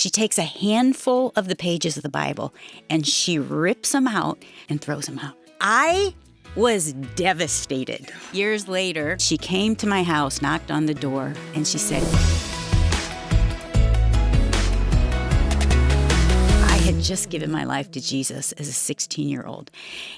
She takes a handful of the pages of the Bible and she rips them out and throws them out. I was devastated. Years later, she came to my house, knocked on the door, and she said, I had just given my life to Jesus as a 16-year-old.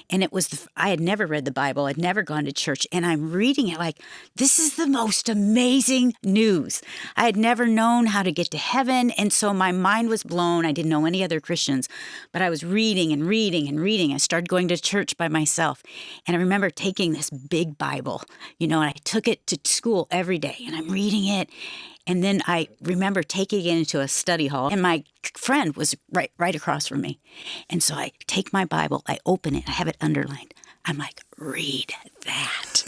And it was, I had never read the Bible. I'd never gone to church. And I'm reading it like, this is the most amazing news. I had never known how to get to heaven. And so my mind was blown. I didn't know any other Christians, but I was reading and reading and reading. I started going to church by myself. And I remember taking this big Bible, and I took it to school every day and I'm reading it. And then I remember taking it into a study hall, and my friend was right across from me. And so I take my Bible, I open it, I have it underlined. I'm like, read that.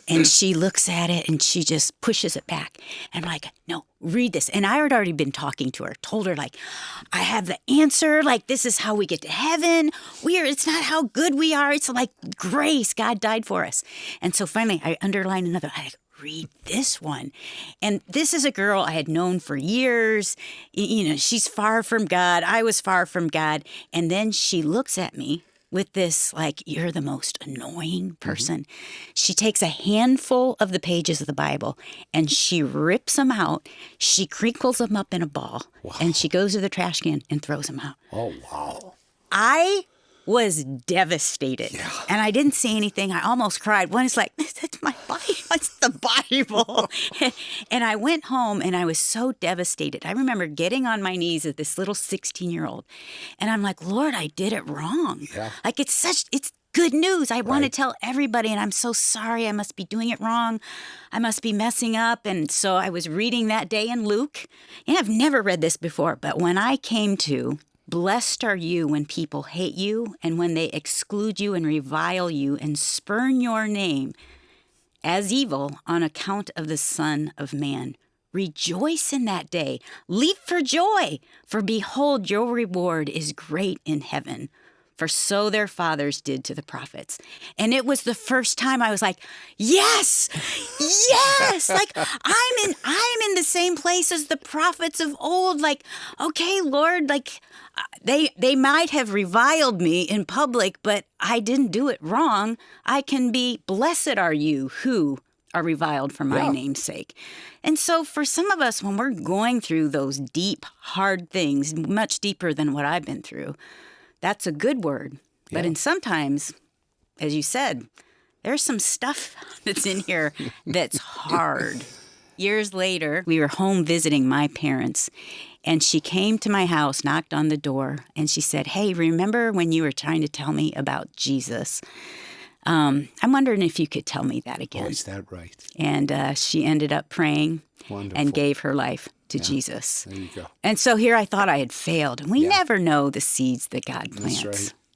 And she looks at it and she just pushes it back. And I'm like, no, read this. And I had already been talking to her, told her like, I have the answer. Like, this is how we get to heaven. It's not how good we are. It's like grace. God died for us. And so finally I underlined another. Read this one. And this is a girl I had known for years. She's far from God. I was far from God. And then she looks at me with this, like, you're the most annoying person. Mm-hmm. She takes a handful of the pages of the Bible and she rips them out. She crinkles them up in a ball. Wow. And she goes to the trash can and throws them out. Oh, wow. I was devastated. Yeah. And I didn't say anything. I almost cried. One is like, that's my Bible. It's the Bible. And I went home and I was so devastated. I remember getting on my knees at this little 16-year-old. And I'm like, Lord, I did it wrong. Yeah. Like, it's good news. I want to tell everybody, and I'm so sorry. I must be doing it wrong. I must be messing up. And so I was reading that day in Luke. And I've never read this before, but when I came to, blessed are you when people hate you and when they exclude you and revile you and spurn your name as evil on account of the Son of Man. Rejoice in that day. Leap for joy, for behold, your reward is great in heaven. For so their fathers did to the prophets. And it was the first time I was like, yes, yes. Like, I'm in the same place as the prophets of old. Like, okay, Lord, like, they might have reviled me in public, but I didn't do it wrong. I can be, blessed are you who are reviled for my name's sake. And so for some of us, when we're going through those deep, hard things, much deeper than what I've been through, that's a good word. Yeah. But sometimes, as you said, there's some stuff that's in here that's hard. Years later, we were home visiting my parents, and she came to my house, knocked on the door, and she said, hey, remember when you were trying to tell me about Jesus? I'm wondering if you could tell me that again. Oh, is that right? And she ended up praying. Wonderful. And gave her life to Jesus. There you go. And so here I thought I had failed. And we never know the seeds that God plants. That's right.